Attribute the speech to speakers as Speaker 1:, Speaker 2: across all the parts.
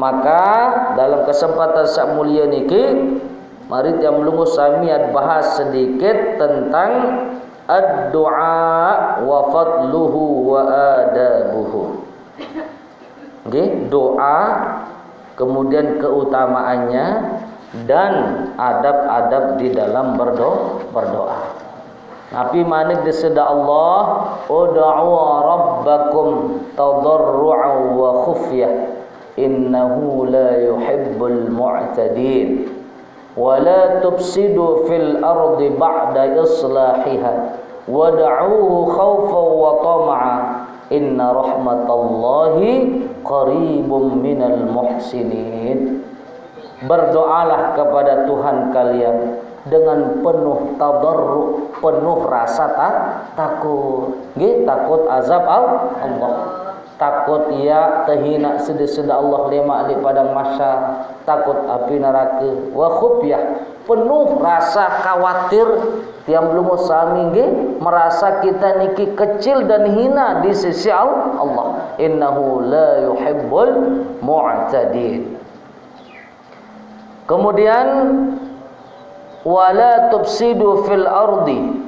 Speaker 1: Maka dalam kesempatan sak mulia niki mari tiang lungo sami bahas sedikit tentang ad-du'a wa fadluhu wa adabuhu. Nggih, doa kemudian keutamaannya dan adab-adab di dalam berdoa. Nabi manik diseda Allah, ud'u rabbakum tadarru'an wa khufyah innahu la yuhibbul mu'tadin wa la tufsidu fil ardi ba'da islahiha wad'uhu khawfan wa tama'a inna rahmatallahi qaribum minal muhsinin. Berdoalah kepada Tuhan kalian dengan penuh tadarru', penuh rasa takut. Nggih, takut azab Allah. Takut ia terhina sedih-sedih Allah lema di padang mahsyar, takut api neraka. Wa khufyah, penuh rasa khawatir tiang belum sami nggih merasa kita niki kecil dan hina di sisi Allah. Innahu la yuhibbul mu'tadin. Kemudian wala tufsidu fil ardi,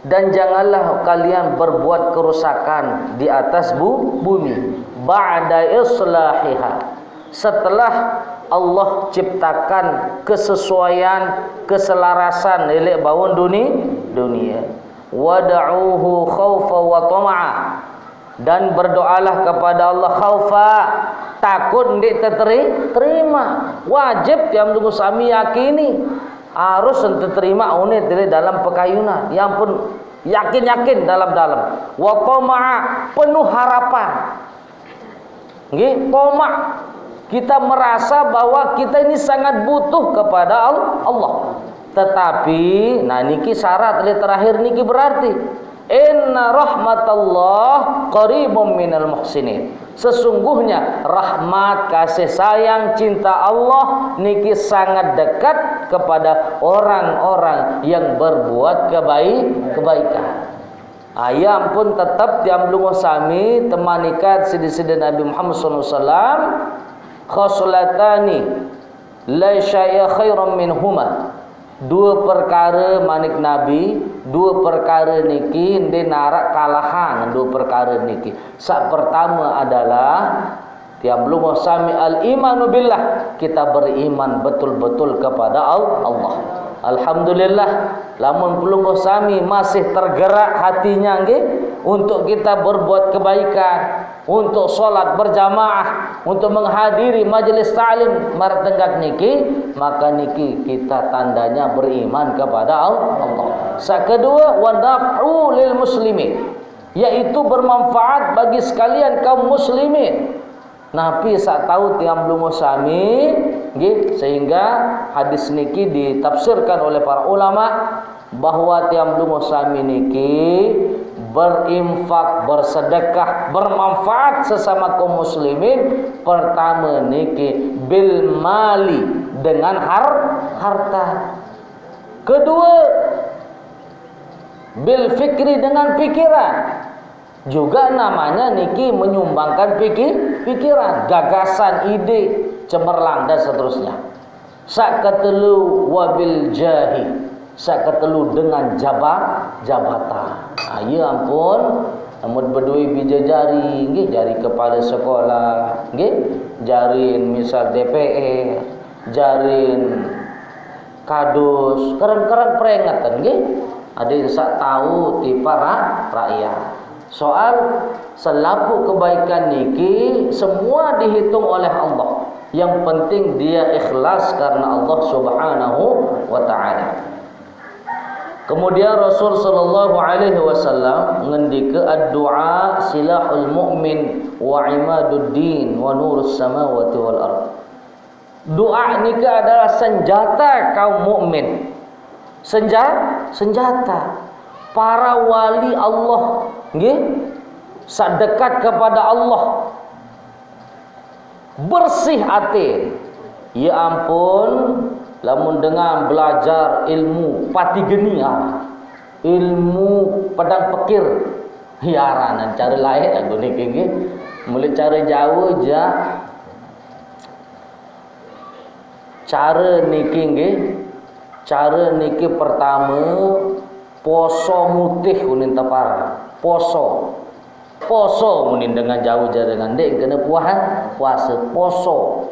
Speaker 1: dan janganlah kalian berbuat kerusakan di atas bumi ba'da islahiha, setelah Allah ciptakan kesesuaian, keselarasan elek bawon dunia. Wad'uhu khaufa wa tama'a, dan berdoalah kepada Allah khaufa, takut ndik terima. Wajib tiap tunggu sami yakini harus terima unit dalam pekayunan yang pun yakin dalam-dalam. Wa tama'a, penuh harapan. Nggih, tama', kita merasa bahwa kita ini sangat butuh kepada Allah. Tetapi nah niki syarat terakhir niki berarti inna rahmatallah qaribum minal muhsinin. Sesungguhnya rahmat, kasih sayang, cinta Allah niki sangat dekat kepada orang-orang yang berbuat kebaikan. Ayam pun tetap diamlungo sami temanikat sidi-sidi Nabi Muhammad SAW, khoslatani la syai'a khairan minhuma. Dua perkara manik Nabi, dua perkara niki ndek narak kalahan dua perkara niki. Sak pertama adalah tiap belum sami al-imanu billah, kita beriman betul-betul kepada Allah. Alhamdulillah, lamun belum sami masih tergerak hatinya nggih untuk kita berbuat kebaikan, untuk sholat berjamaah, untuk menghadiri majelis ta'lim martenggak niki, maka niki kita tandanya beriman kepada Allah. Kedua, wa naf'u lil muslimin, yaitu bermanfaat bagi sekalian kaum muslimin. Nabi sak tahu tiang belum sami nggih, sehingga hadis niki ditafsirkan oleh para ulama bahwa tiang belum sami niki berinfak, bersedekah, bermanfaat sesama kaum muslimin. Pertama niki bil mali, dengan harta. Kedua bil fikri, dengan pikiran. Juga namanya niki menyumbangkan pikiran, gagasan, ide cemerlang dan seterusnya. Sakatelu wabil jahi, sakatelu dengan jabatan. Ya ampun, namun berdui bija jari, nggih, jari kepala sekolah, nggih, jarin misal DPR, jarin kadus, keren-keren peringatan, nggih. Ada yang sak tahu ti para rakyat. Soal selapu kebaikan niki semua dihitung oleh Allah. Yang penting dia ikhlas karena Allah Subhanahu wa taala. Kemudian Rasul sallallahu alaihi wasallam ngendika ad-du'a silahul mu'min wa imaduddin wa nurus samawati wal ard. Doa nika adalah senjata kaum mukmin. Senjata para wali Allah, nggih, sadekat kepada Allah, bersih hati. Ya ampun, lamun dengan belajar ilmu pati genia, ilmu pedang pekir, hiaran cari lain aku niki nggih, mulai cari jauh aja Cara niki nggih, cara niki pertama poso mutih kuning tepar. Poso munin dengan jauh dengan dek kena puasa poso.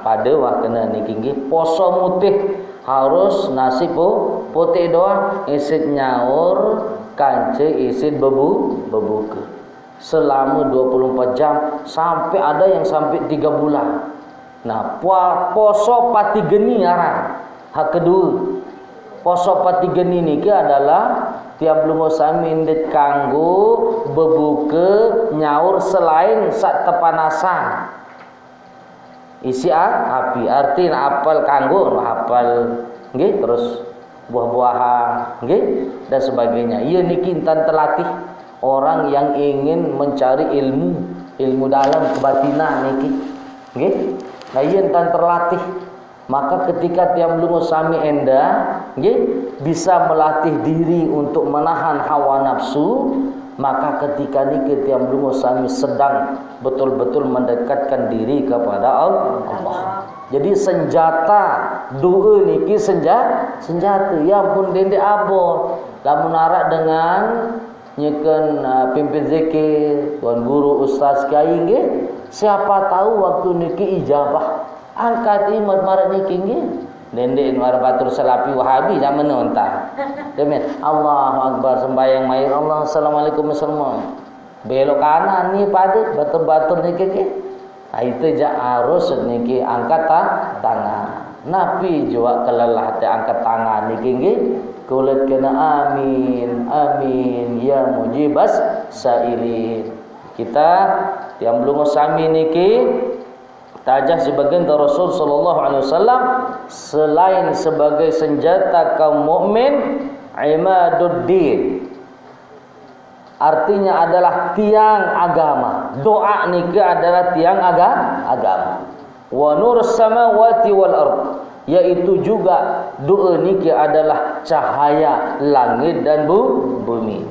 Speaker 1: Pada wah kena niki nggih poso mutih harus nasi putih doang isit nyaur kance isit bebuka selama 24 jam sampai ada yang sampai 3 bulan. Nah, poso pati geni arang. Hak kedua, poso pati geni niki adalah tiap lungo sami ndet kanggo bebuka nyaur selain sak tepanasan. Isi api artinya apel kanggo apel nggih terus buah-buahan nggih dan sebagainya. Ieu niki intan terlatih orang yang ingin mencari ilmu dalam kebatinan niki nggih. Nah ieu intan terlatih maka ketika tiap lungo sami endah nggih bisa melatih diri untuk menahan hawa nafsu. Maka ketika niki tiap lungo sami sedang betul-betul mendekatkan diri kepada Allah. Jadi senjata doa niki senjata. Ya pun dendek abo. Lamun arak dengan nyeken pimpin zikir, tuan guru, ustaz, kiai nggih. Siapa tahu waktu niki ijabah. Angkat imat marak niki nggih. Dendek mar batur salafi wahabi jak menontar. Demen Allahu akbar sembahyang mai Allah assalamualaikum wasallam. Belok kanan ni pada batur-batur niki ke. Itu jak harus niki angkat tangan. Nabi juga kelelah te angkat tangan niki nggih. Kulit kena amin amin ya mujibas sailin. Kita yang belum sami niki tajah sebagian dari Rasul sallallahu alaihi wasallam selain sebagai senjata kaum mukmin imaduddin artinya adalah tiang agama. Doa niki adalah tiang agama. Wa nurus samawati wal ard yaitu juga doa niki adalah cahaya langit dan bumi.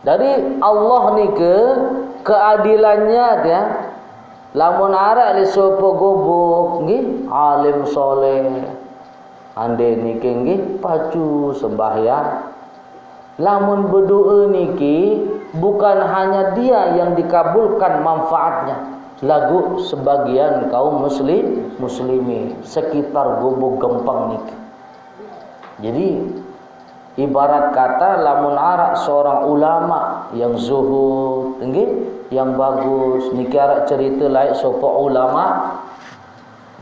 Speaker 1: Dari Allah niki keadilannya dia lamun arak li sapa gobok nggih alim soleh ande niki nggih pacu sembahyang. Lamun berdoa niki bukan hanya dia yang dikabulkan manfaatnya, lagu sebagian kaum muslimin sekitar gobok gempang niki. Jadi ibarat kata lamun arak seorang ulama yang zuhud nggih yang bagus niki arak cerita lain sapa ulama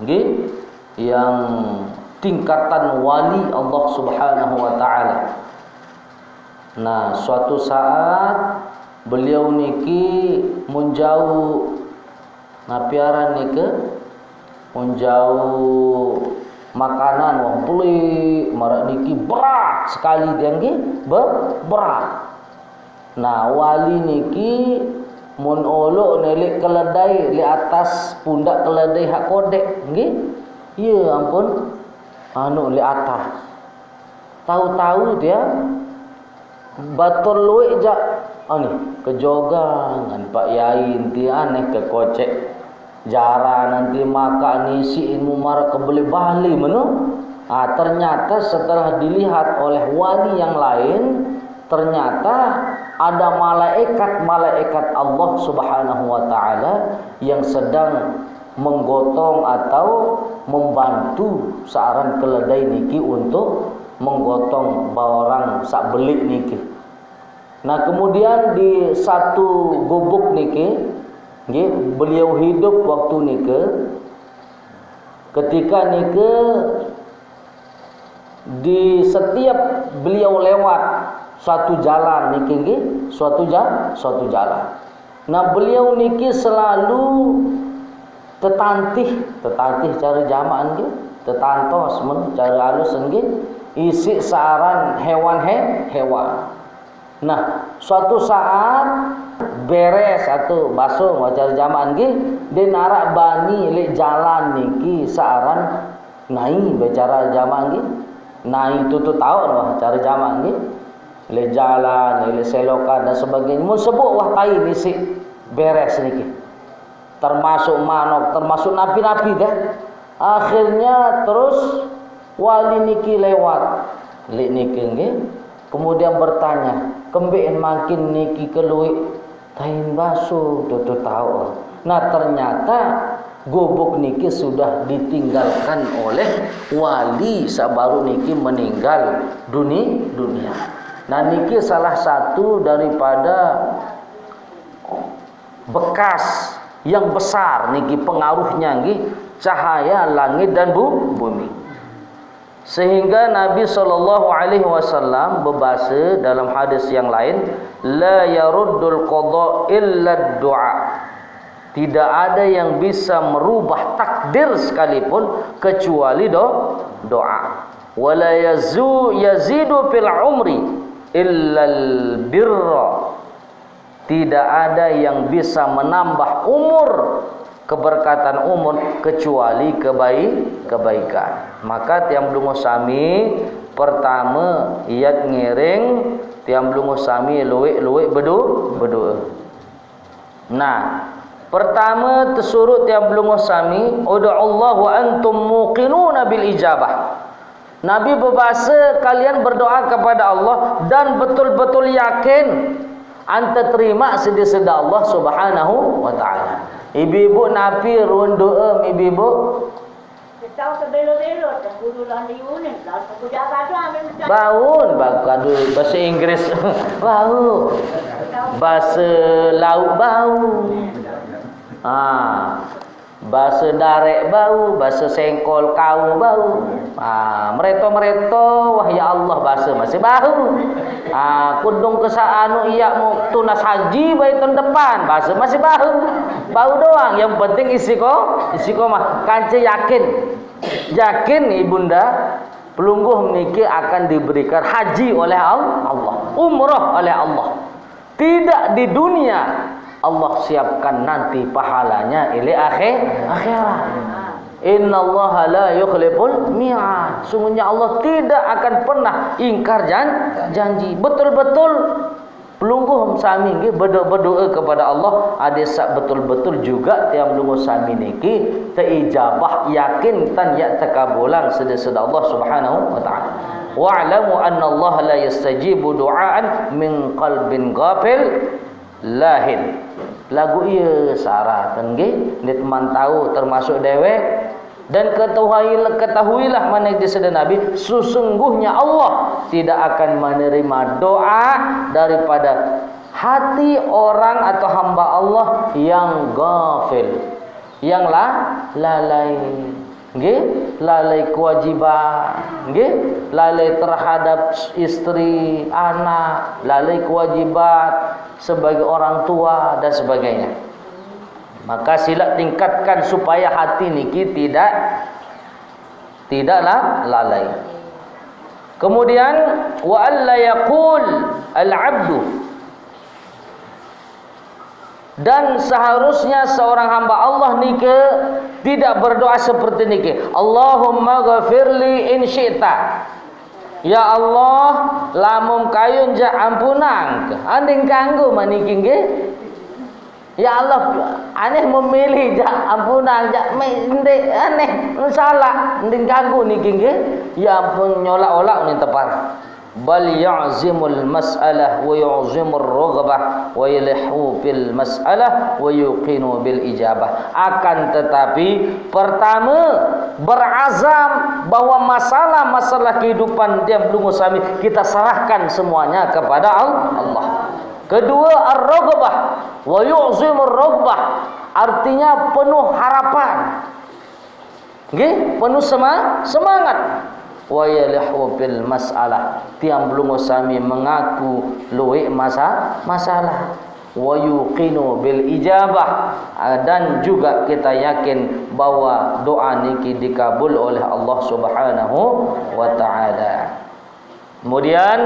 Speaker 1: nggih yang tingkatan wali Allah Subhanahu wa taala. Nah, suatu saat beliau niki menjauh ngapiaran niki menjauh makanan wong pelik marak niki berat sekali dia nggih berat. Nah, wali niki mun olok nelik keledai di atas pundak keledai hak kodek nggih. Ya ampun anu di atas. Tahu-tahu dia batur luik jak ani kejogang Pak Yai inti aneh ke kocek jara nanti makan isi ilmu marak kebeli bali menu. Ternyata setelah dilihat oleh wali yang lain ternyata ada malaikat Allah Subhanahu wa taala yang sedang menggotong atau membantu searan keledai niki untuk menggotong barang sak belik niki. Nah, kemudian di satu gubuk niki nggih beliau hidup waktu niki ketika niki di setiap beliau lewat suatu jalan niki nggih, suatu jalan. Nah, beliau niki selalu tetantih cara jamaan nggih, tetantos men cara halus nggih, isi searan hewan. Nah, suatu saat beres atau basuh cara jamaan nggih, dia narak bani lek jalan niki searan nai bicara jamaan nggih. Nai itu tahu noh cara jamaan nggih. Le jalan, le selokan dan sebagainya. Mun sebut wah tai nisi beres niki. Termasuk manok, termasuk napi-napi dah. Akhirnya terus wali niki lewat. Lek niki nggih. Kemudian bertanya, "Kembeen makin niki keluik tain basuh tutu tahu." Nah, ternyata gobok niki sudah ditinggalkan oleh wali sabaru niki meninggal dunia. Nah, niki salah satu daripada bekas yang besar niki pengaruhnya nggih cahaya langit dan bumi. Sehingga Nabi SAW berbahasa dalam hadis yang lain, la yaruddul qada illa du'a. Tidak ada yang bisa merubah takdir sekalipun kecuali doa. Wala yazidu fil umri illa al birra. Tidak ada yang bisa menambah umur, keberkatan umur kecuali kebaikan. Maka tiang belum sami pertama iat ngiring tiang belum sami luik berdoa. Nah, pertama tersuruh tiang belum sami ud'ullah wa antum muqinuna bil ijabah. Nabi berbahasa kalian berdoa kepada Allah dan betul-betul yakin anta terima sedia-sedia Allah Subhanahu wa taala. Ibu-ibu napi run doa ibu-ibu.
Speaker 2: Tahu sebelum-belum dan guru landiunin lah sudah ada ambil
Speaker 1: Baun bakadu bahasa Inggris bau. Bahasa laut bau. Bahasa darek bau, bahasa sengkol kau bau. Mereto wah ya Allah bahasa masih bau. Kudung kesaanu iya mau tunas haji baik tahun depan bahasa masih bau. Bau doang, yang penting istiqomah. Kance yakin ibunda pelungguh meniki akan diberikan haji oleh Allah, umrah oleh Allah. Tidak di dunia, Allah siapkan nanti pahalanya ili akhirat. Innallaha la yukhliful mi'ad. Sungguhnya Allah tidak akan pernah ingkar janji. Betul-betul pelungguh sami nggih berdoa kepada Allah adesak betul-betul juga tiang pelungguh sami niki teijabah yakin tan ya takabulan sedaya Allah Subhanahu wa taala. Wa'lamu anna Allah la yastajibu du'aan min qalbin ghafil lahin. Lagu iya syaratan nggih ni teman tahu termasuk dewek dan ketahuilah mana di sedaya Nabi sesungguhnya Allah tidak akan menerima doa daripada hati orang atau hamba Allah yang ghafil, yang lalai nggih, lalai kewajiban nggih, lalai terhadap istri, anak, lalai kewajiban sebagai orang tua dan sebagainya. Maka sila tingkatkan supaya hati niki tidaklah lalai. Kemudian wa alla yaqul al-'abdu, dan seharusnya seorang hamba Allah niki tidak berdoa seperti niki. Allahumma ghafirli in syi'ta. Ya Allah, lamun kayun ja ampunang. Anding kanggo maniki nggih. Ya Allah, aneh memilih ja ampunang ja mende aneh salah nding ganggu niki nggih. Ya ampun nyolak-olak ni tepar. Bal ya'zimul mas'alah wa yu'zimur raghbah wa yalhu bil mas'alah wa yuqinu bil ijabah. Akan tetapi pertama berazam bahwa masalah kehidupan dia belum sami kita serahkan semuanya kepada Allah. Kedua ar-raghbah wa yu'zimur raghbah, artinya penuh harapan. Nggih, penuh semangat. Wa yalhu bil mas'alah, tiang belum sami mengaku luwih masalah. Wa yuqinu bil ijabah, dan juga kita yakin bahwa doa niki dikabul oleh Allah Subhanahu wa taala. Kemudian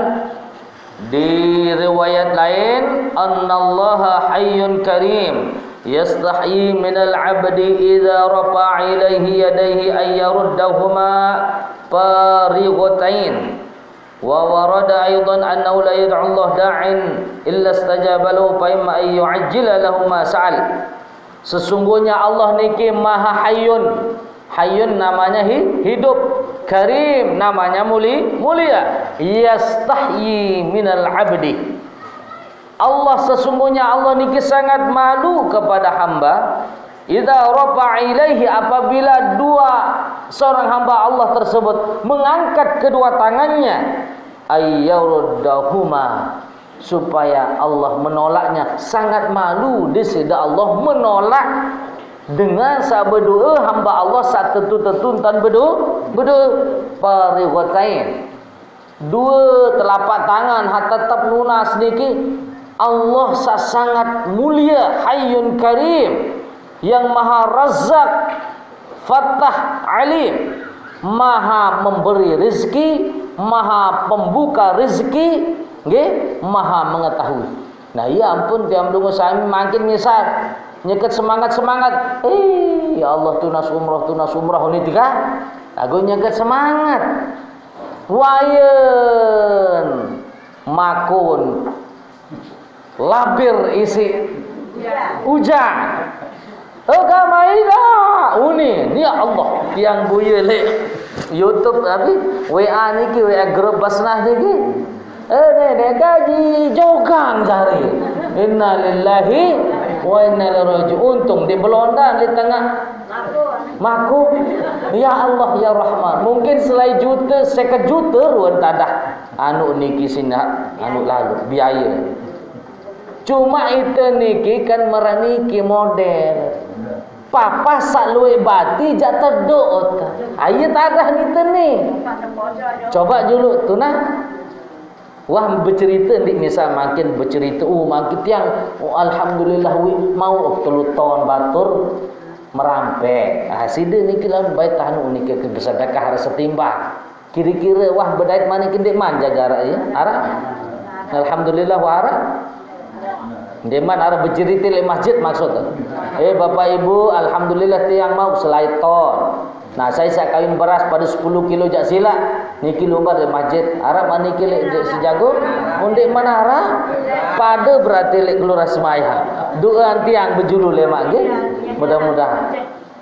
Speaker 1: di riwayat lain, annallaha hayyun karim yastahyi minal 'abdi idza rafa'a ilaihi yadayhi ay yaruddahuma farighatain. Wa warada aidan annahu la yad'u Allah da'in illa istajaba lahu fa imma ay yu'ajjila lahu ma sa'al. Sesungguhnya Allah niki maha hayyun, Hayyun namanya hidup, karim namanya mulia. Yastahyi minal abdi. Allah sesungguhnya Allah niki sangat malu kepada hamba. Idza rafa'a ilaihi, apabila seorang hamba Allah tersebut mengangkat kedua tangannya, ayyurdahuma, supaya Allah menolaknya. Sangat malu disida Allah menolak dengan saberdoa hamba Allah saat tentu tan berdoa pariwatain, dua telapak tangan hatta tetap lunas niki. Allah sangat mulia, hayyun karim, yang maha razak, fattah alim, maha memberi rezeki, maha pembuka rezeki, nggih, maha mengetahui. Nah, ya ampun, tiang dungu sami makin misal nyeket semangat. Ya Allah, tunas umrah ini tiga. Aku nyeket semangat. Wayen makun labir isi hujan. Kamaida uni ya Allah yang buye le YouTube tapi WA niki WA grup basnah niki gaji jogang jari. Inna lillahi wa inna ilaihi raji'un. Untung di Belanda di tengah maku. Ya Allah ya Rahman. Mungkin selai juta juta ruan tadah anu niki sina anu lalu biaya. Cuma itu niki kan meraniki model. Papa sak luwe bati jak tedok. Aye tadah nite ni. Coba dulu tunah. Wah bercerita ndik misal makin bercerita makin tiang alhamdulillah mau telu ton batur merampe. Sida niki lawan baik tahun niki bersedekah harus setimbang. Kira-kira wah bedait mana ndik manja gara ya. Ara. Alhamdulillah wa ara. Deman arah bercerita le masjid maksudnya. Bapak Ibu, alhamdulillah tiang mau selai ton. Nah, saya kawin beras pada 10 kilo jak sila. Niki lumbar di masjid. Arab niki le sejago. Undik mana arah? Pada berarti le keluar semaya. Doa tiang berjulu lemak nggih. Mudah-mudahan.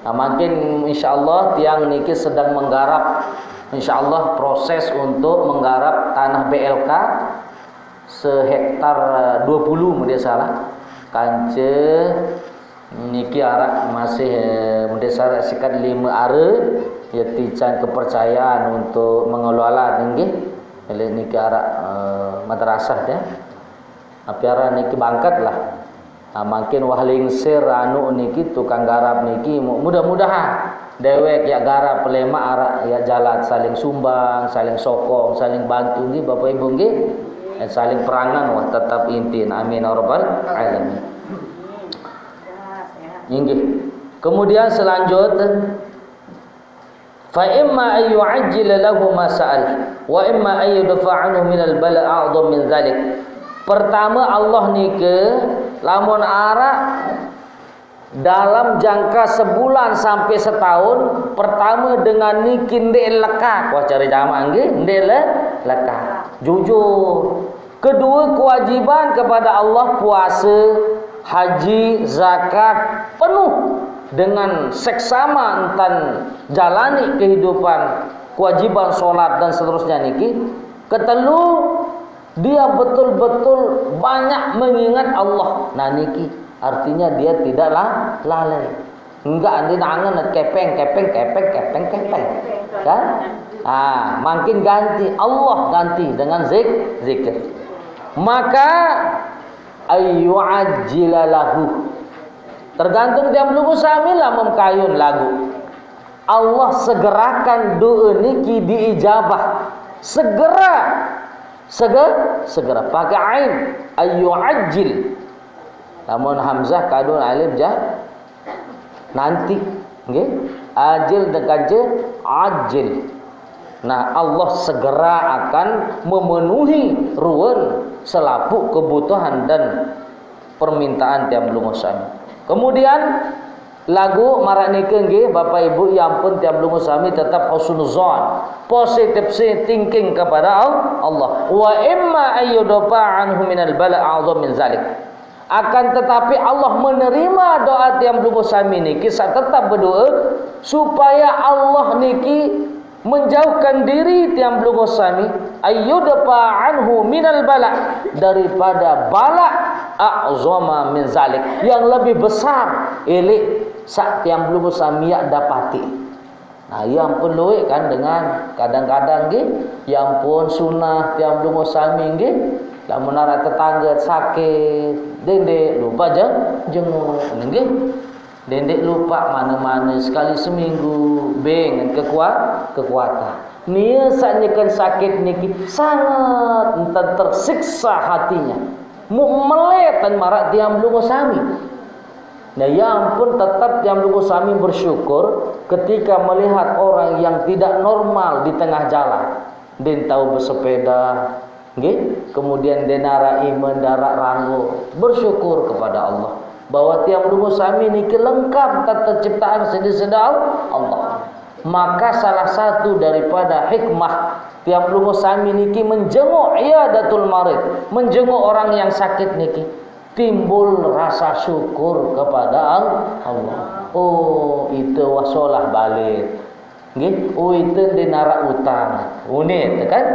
Speaker 1: Nah, makin insyaallah tiang niki sedang menggarap insyaallah proses untuk menggarap tanah BLK sehektar 20 mudah salah kance niki arak masih mudah salah sekat 5 are ya tican kepercayaan untuk mengelola tinggi niki arak madrasah dia api ara niki bangkat lah. Makin wahling sir anu niki tukang garap niki mudah-mudahan dewek ya garap pelema arak ya jalan saling sumbang, saling sokong, saling bantu nggih Bapak Ibu nggih. Saling perangan wah tetap intin amin ya rabbal alamin. Inggih. Kemudian selanjutnya fa imma ay yu'ajjil lahu ma sa'al wa imma ay yudfa'anhu min al-bala' a'dham min dzalik. Pertama Allah nike lamun arak dalam jangka sebulan sampai setahun, pertama dengan niki ndek lekat. Wah cari jamaah nggih ndek lekat. Jujur. Kedua kewajiban kepada Allah puasa, haji, zakat penuh dengan seksama entan jalani kehidupan kewajiban solat dan seterusnya niki. Ketelu dia betul-betul banyak mengingat Allah. Nah niki artinya dia tidaklah lalai. Enggak andi nangan kepeng kan? Makin ganti Allah ganti dengan zikir. Maka ayyu'ajjilalahu, tergantung dia belum usamilah memkayun lagu. Allah segerakan doa niki diijabah segera pakai ain ayyu'ajjil. Namun hamzah kadun alif jah nanti nggih ajil dekat je ajil. Nah Allah segera akan memenuhi ruan selapuk kebutuhan dan permintaan tiap belum usami. Kemudian lagu maranikeun nggih Bapak Ibu yang pun tiap belum usami tetap husnuzon, positive thinking kepada Allah. Wa imma ayyudafa anhu minal bala' a'dham min zalik. Akan tetapi Allah menerima doa tiang belum sami niki sak tetap berdoa supaya Allah niki menjauhkan diri tiang belum sami ayyudfa anhu minal bala, daripada bala a'zama min zalik, yang lebih besar elek sak tiang belum sami dapati. Nah, yang perlu kan dengan kadang-kadang nggih yang pun sunah tiang belum sami nggih lamun ara tetangga sakit, dendek lupa jenguk nggih. Dendek lupa mana-mana sekali seminggu dengan kekuatan. Nia saknyakan sakit niki sangat tersiksa hatinya. Meletan marak tiang belum sami. Nah, ya ampun, tetap tiang belum sami bersyukur ketika melihat orang yang tidak normal di tengah jalan. Den tahu bersepeda, nggih, kemudian denara iman darat ranggo, bersyukur kepada Allah bahwa tiang belum sami niki lengkap tata ciptaan sedih-sedal Allah. Maka salah satu daripada hikmah tiang belum sami niki menjenguk iyadatul marid, menjenguk orang yang sakit niki, timbul rasa syukur kepada Allah. Oh, itu wasolah balik. Nggih, oh itu di narak utang. Uni kan?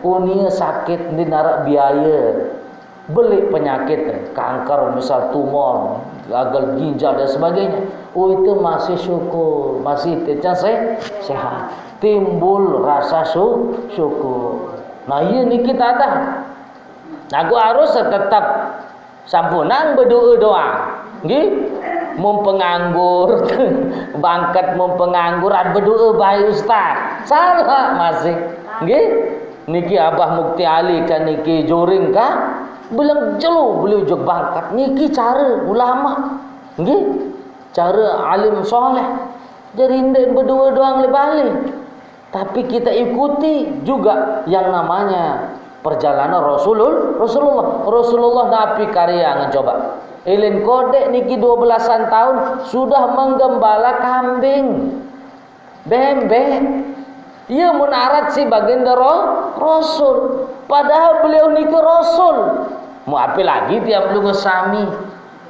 Speaker 1: Uni sakit di narak biaya. Beli penyakit, kanker misal tumor, gagal ginjal dan sebagainya. Oh, itu masih syukur, masih tidak sehat. Timbul rasa syukur. Nah, ini kita ada. Nah, gua harus tetap sampunan berdoa. Nggih. Mempenganggur bangkat mempenganggur berdoa baik ustaz. Salah masih. Nggih. Niki Abah Mukti Ali kan niki joring kah? Bilang jelu beliau jog bangkat. Niki cara ulama. Nggih. Cara alim soleh. Jadi ndak berdoa doang lebih. Tapi kita ikuti juga yang namanya perjalanan Rasulullah Nabi karya ngecoba. Ilin kodek niki 12-an tahun sudah menggembala kambing, bebek. Ia menarat si baginda Rasul. Padahal beliau niki Rasul. Mau apa lagi tiap belum sami.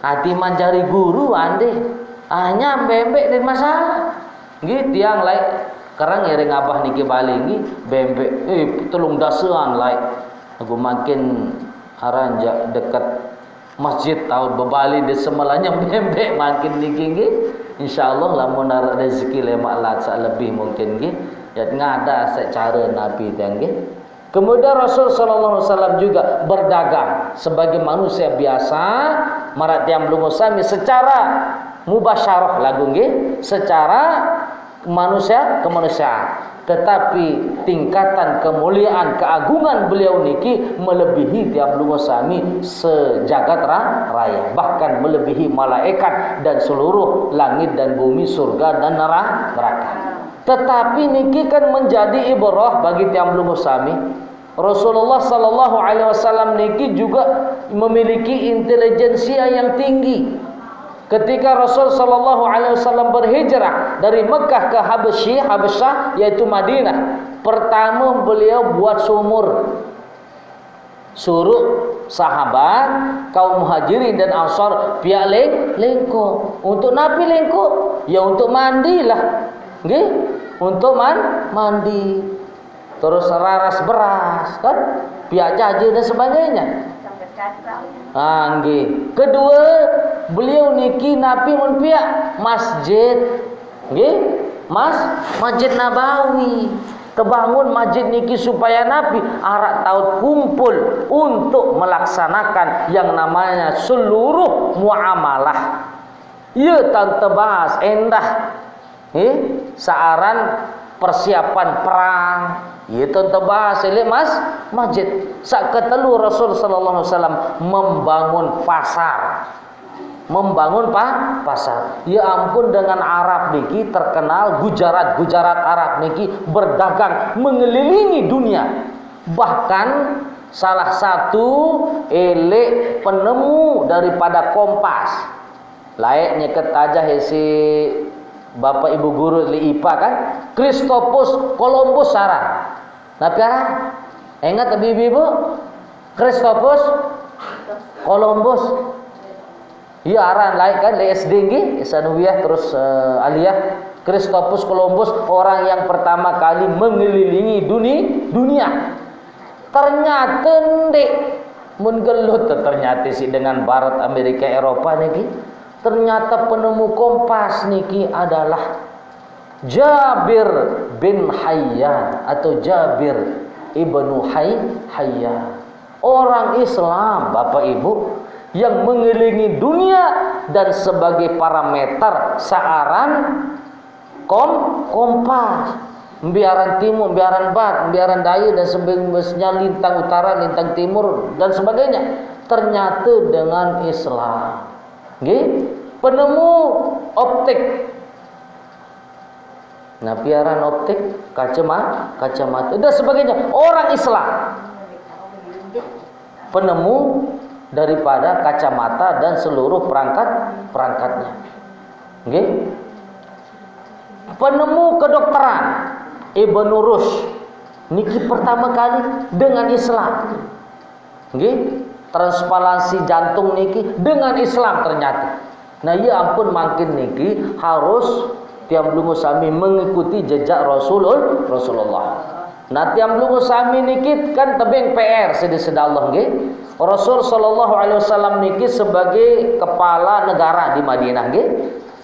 Speaker 1: Hati mencari guru ande. Hanya bebek dan masalah. Gitu tiang lain. Karang iring abah niki balik niki bebek. Tolong dasean lain. Aku makin aranja dekat masjid tahun bebali di semalanya bebek makin niki insyaallah lamun ada rezeki lemak lat lebih mungkin nggih ya ngada secara nabi dan nggih. Kemudian Rasul sallallahu alaihi wasallam juga berdagang sebagai manusia biasa marat yang belum sami secara mubasyarah lagu nggih, secara manusia kemanusiaan. Tetapi tingkatan kemuliaan keagungan beliau niki melebihi tiap belum sami sejagat raya, bahkan melebihi malaikat dan seluruh langit dan bumi, surga dan neraka. Tetapi niki kan menjadi ibrah bagi tiap belum sami. Rasulullah sallallahu alaihi wasallam niki juga memiliki intelijensia yang tinggi. Ketika Rasul sallallahu alaihi wasallam berhijrah dari Mekah ke Habasyah yaitu Madinah, pertama beliau buat sumur. Suruh sahabat kaum Muhajirin dan Ansar pihak lengko. Untuk napi lengko? Ya untuk mandilah. Nggih? Untuk mandi. Terus raras beras kan? Pihak jajan dan sebagainya. Nggih. Kedua, beliau niki napi mun pihak masjid. Nggih? Masjid Nabawi. Kebangun masjid niki supaya nabi arak taut kumpul untuk melaksanakan yang namanya seluruh muamalah. Ieu tante bahas endah. Saaran persiapan perang. Ieu tante bahas elek masjid. Sak ketelu Rasul sallallahu alaihi wasallam membangun pasar. Pasar. Ya ampun, dengan Arab niki terkenal Gujarat Arab niki berdagang mengelilingi dunia. Bahkan salah satu elek penemu daripada kompas. Layaknya ketajah si Bapak Ibu guru li IPA kan, Christopus Columbus sarang. Tapi ingat ibu-ibu, Christopus Columbus. Iya aran lain kan SD nggih, Sanawiyah terus aliyah. Christopus Columbus orang yang pertama kali mengelilingi dunia. Ternyata ndek mun gelut ternyata sih dengan barat Amerika Eropa niki. Ternyata penemu kompas niki adalah Jabir bin Hayyan atau Jabir ibnu Hayyan. Orang Islam Bapak Ibu yang mengelilingi dunia dan sebagai parameter searan kompas, biaran timur, biaran barat, biaran daya dan sebagainya, lintang utara, lintang timur dan sebagainya. Ternyata dengan Islam, penemu optik. Nah, biaran optik, kacamata dan sebagainya. Orang Islam penemu daripada kacamata dan seluruh perangkatnya. Penemu kedokteran Ibnu Rushd niki pertama kali dengan Islam. Transplantasi jantung niki dengan Islam ternyata. Nah, ya ampun makin niki harus tiap lungo sami mengikuti jejak Rasulullah. Nah, tiap lungo sami niki kan tebing PR sedih-sedih Allah nggih. Rasul sallallahu alaihi wasallam niki sebagai kepala negara di Madinah nggih,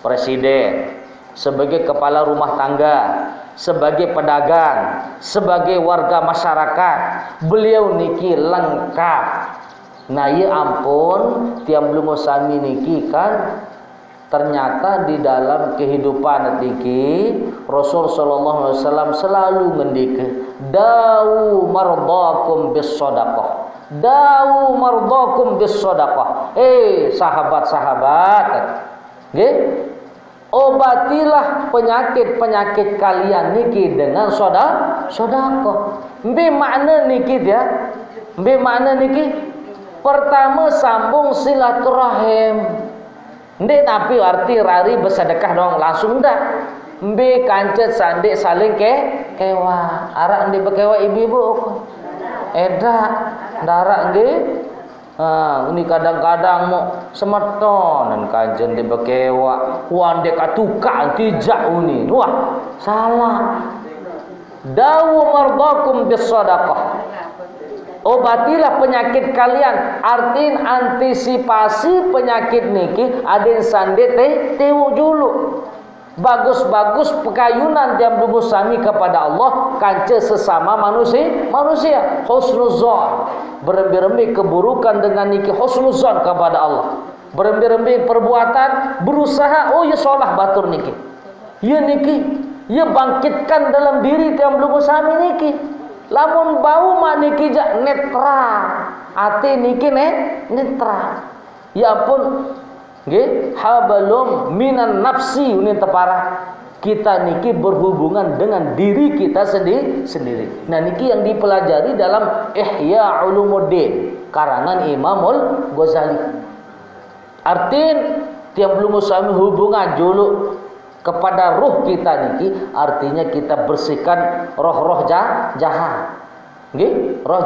Speaker 1: presiden, sebagai kepala rumah tangga, sebagai pedagang, sebagai warga masyarakat, beliau niki lengkap. Nah, ya ampun, tiap lungo sami niki kan ternyata di dalam kehidupan niki Rasul sallallahu alaihi wasallam selalu ngendike, "Dawu mardakum bis shadaqah." Dawu mardakum bis shadaqah. Sahabat-sahabat, nggih, obatilah penyakit-penyakit kalian niki dengan sedekah. Mbe makna niki dia? Mbe makna niki? Pertama sambung silaturahim. Ndek tapi arti rari bersedekah dong langsung ndak. Mbe kancet sandik saling kewa. Arak ndek bekewa ibu-ibu. Darak nggih. Ini kadang-kadang mau semeton dan kanjen di bekewa. Wan dek katuka tijak uni. Wah, salah. Dawu mardakum bis shadaqah. Obatilah penyakit kalian. Artin antisipasi penyakit niki adin sande tewu dulu. Bagus-bagus pekayunan tiap dubu sami kepada Allah kance sesama manusia husnuzon, berembi-rembi keburukan dengan niki husnuzon kepada Allah, berembi-rembi perbuatan berusaha ya sholah batur niki ya bangkitkan dalam diri tiap dubu sami niki lamun bau maniki jak netral ati niki netral ya pun nggih habalum minan nafsi ini tepara kita niki berhubungan dengan diri kita sendiri. Nah niki yang dipelajari dalam Ihya Ulumuddin karangan Imamul Ghazali. Artin tiap belum sami hubungan dulu kepada ruh kita niki artinya kita bersihkan roh-roh jahat. Nggih, roh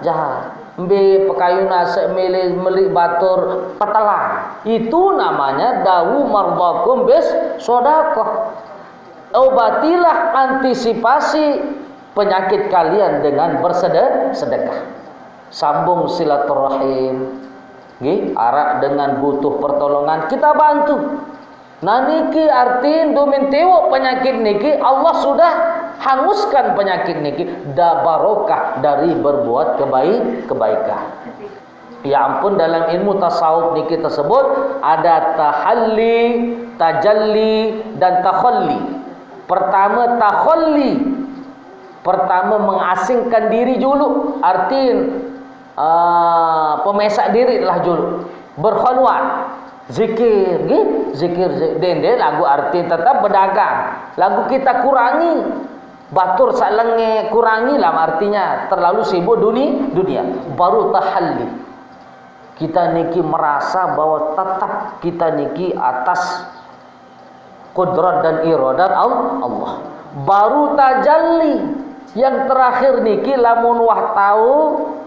Speaker 1: jahat. Mbe pekayuna semili melik batur patalah. Itu namanya dawu mardakum bis shadaqah. Obatilah antisipasi penyakit kalian dengan bersedekah. Sambung silaturahim. Nggih, arak dengan butuh pertolongan kita bantu. Nah niki artiin domin tewo penyakit niki Allah sudah hanguskan penyakit niki da barokah dari berbuat kebaikan. Ya ampun dalam ilmu tasawuf niki tersebut ada tahalli, tajalli dan takhalli. Pertama takhalli, pertama mengasingkan diri dulu, artiin pemesak diri lah dulu, berkhalwat. Zikir, zikir dende lagu arti tetap berdagang. Lagu kita kurangi, batur salenge kurangi lah artinya terlalu sibuk dunia. Baru tahalli. Kita niki merasa bahwa tetap kita niki atas kudrat dan iradat Allah. Baru tajalli. Yang terakhir niki lamun wah tahu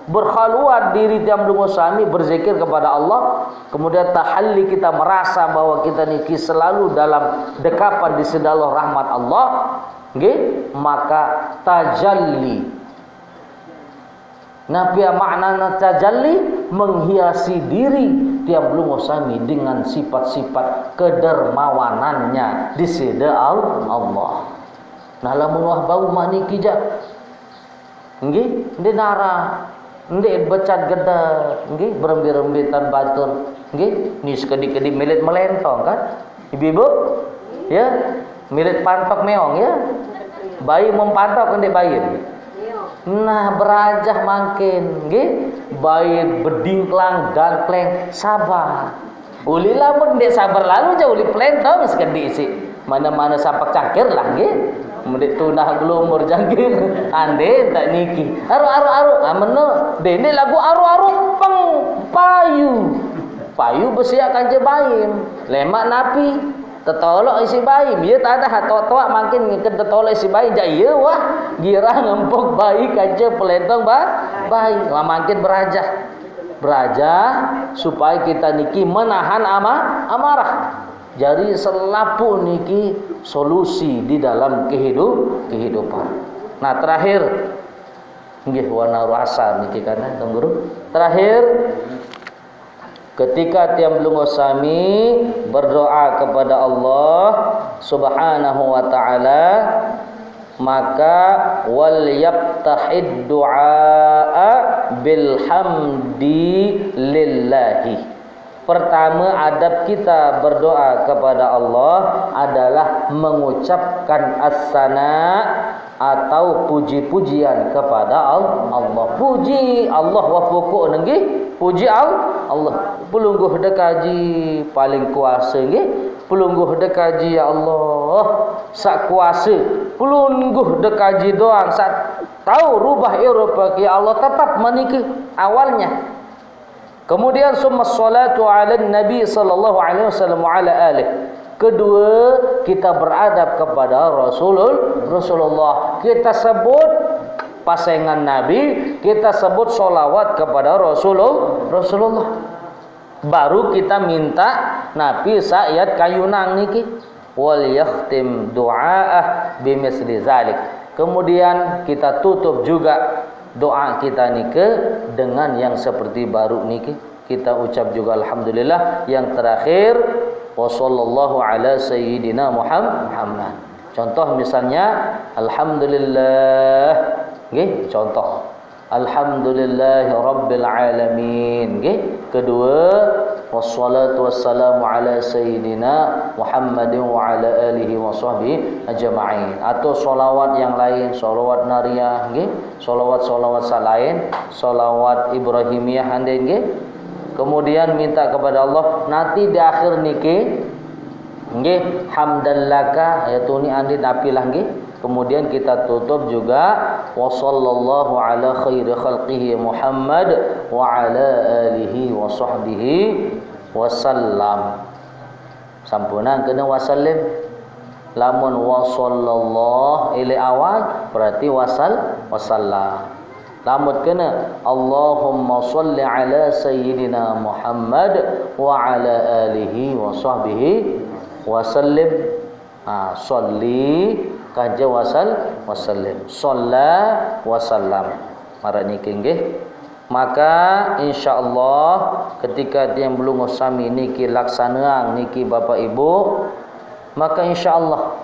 Speaker 1: berkhaluat diri tiang belum sami berzikir kepada Allah, kemudian tahalli kita merasa bahwa kita niki selalu dalam dekapan di sedalah rahmat Allah, nggih, maka tajalli. Nabi makna tajalli menghiasi diri tiang belum sami dengan sifat-sifat kedermawanannya di sedalah Allah. Nah lamun wah bau maniki ja nggih ndi nara ndek becat gedeg nggih berembi-rembitan batur nggih ni sekedi-kedi milit melentong kan ibu-ibu ya milit pantok meong ya bayi mempantok ndek bayi nah berajah makin nggih bayi bedingklang gangkleng sabar uli lamun ndek sabar lalu jauh uli pelentong sekedi isi mana-mana sapak cangkir lah nggih mendik tunah glumur jangkir ande tak niki aru ameno dene lagu aru peng payu besiak kanje bayim lemak napi tetolok isi bayim ieu tak ada hatotoak makin ngikeun tetolok isi bayim ja ieu wah gira ngempok bayi kanje pelentong bayi lah makin berajah supaya kita niki menahan amarah. Jadi selapu niki solusi di dalam kehidupan. Nah terakhir, nggih wana rasa niki kana Guru. Terakhir, ketika tiang belum sami berdoa kepada Allah Subhanahu wa taala, maka wal yabtahid du'a bil hamdi lillahi. Pertama adab kita berdoa kepada Allah adalah mengucapkan as-sana atau puji-pujian kepada Allah. Puji Allah wa pokok nggih, puji Allah. Pelungguh dekaji paling kuasa nggih. Pelungguh dekaji ya Allah sak kuasa. Pelungguh dekaji doang sak tahu rubah Eropa ya Allah tetap meniki awalnya. Kemudian summa salatu ala nabi sallallahu alaihi wasallam wa ala alihi. Kedua, kita beradab kepada Rasulullah. Kita sebut pasangan Nabi, kita sebut solawat kepada Rasulullah. Baru kita minta Nabi sayat kayunang niki wal yakhtim du'aah bimisli zalik. Kemudian kita tutup juga doa kita nike dengan yang seperti baru nike kita ucap juga alhamdulillah. Yang terakhir wassallallahu ala sayyidina Muhammad. Contoh misalnya alhamdulillah nggih contoh alhamdulillahi rabbil alamin nggih. Kedua wassalatu wassalamu ala sayyidina Muhammadin wa ala alihi wa sahbihi ajma'in. Atau solawat yang lain, solawat nariyah nggih, solawat salain, solawat ibrahimiyah ande nggih. Kemudian minta kepada Allah nanti di akhir niki nggih hamdallaka ya tuni ande napilah nggih. Kemudian kita tutup juga wa sallallahu ala khairi khalqihi Muhammad wa ala alihi wa sahbihi wasallam. Sampunan kena wasallim. Lamun wa sallallahu ila awal berarti wasallam. Lamun kena Allahumma salli ala sayyidina Muhammad wa ala alihi wa sahbihi wasallim. Salli kaja wasallim shalla wasallam marani nggih. Maka insyaallah ketika yang belum sami niki laksanaan niki Bapak Ibu, maka insyaallah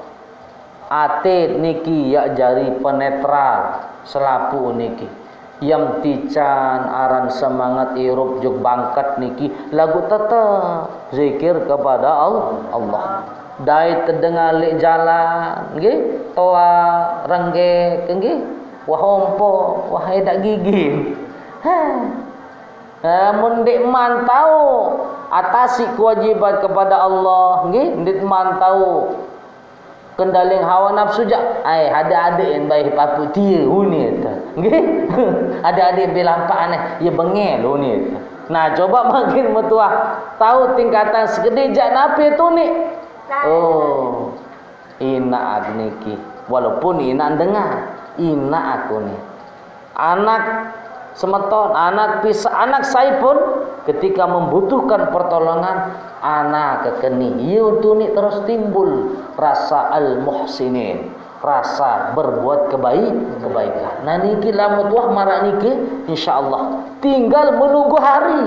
Speaker 1: ate niki ya jari penetra selapu niki yang tican aran semangat irup jug bangkat niki lagu tetap zikir kepada Allah. Dai terdengar lek jalan nggih toa renggek nggih wahompo wahai dak gigi mun dik mantau atasi kewajiban kepada Allah nggih dik mantau kendaling hawa nafsu jak ai ada yang baik papu dia huni eta nggih ada belampak aneh ya bengel huni. Nah coba makin metua tahu tingkatan sekedijak napi tu ni. Oh, ina niki. Walaupun ina dengar, ina aku ni. Anak semeton, anak saya pun ketika membutuhkan pertolongan, anak kekeni yuduni terus timbul rasa al-muhsinin, rasa berbuat kebaikan. Nah niki lamun tuah marak niki insyaallah tinggal menunggu hari.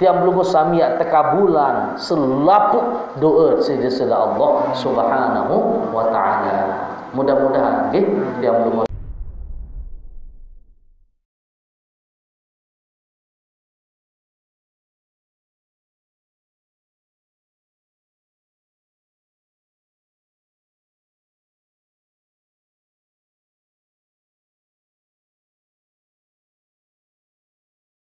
Speaker 1: Tiap belum samia teka bulan selapuk doa sejasa Allah Subhanahu wa taala. Mudah-mudahan nggih tiap belum